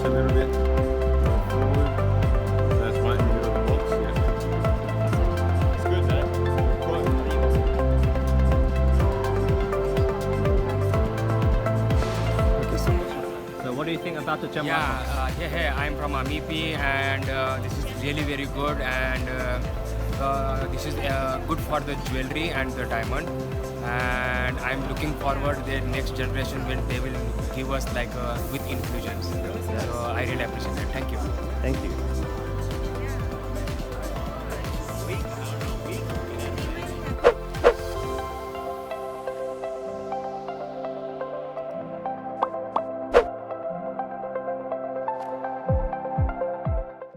a little bit more forward. That's right in the middle of the box. Yeah. It's good, man. So what do you think about the GemLightbox? Yeah, I'm from Amipi, and this is really very good, and this is good for the jewelry and the diamond, and I'm looking forward the next generation when they will give us like with infusions. So I really appreciate it. Thank you. Thank you.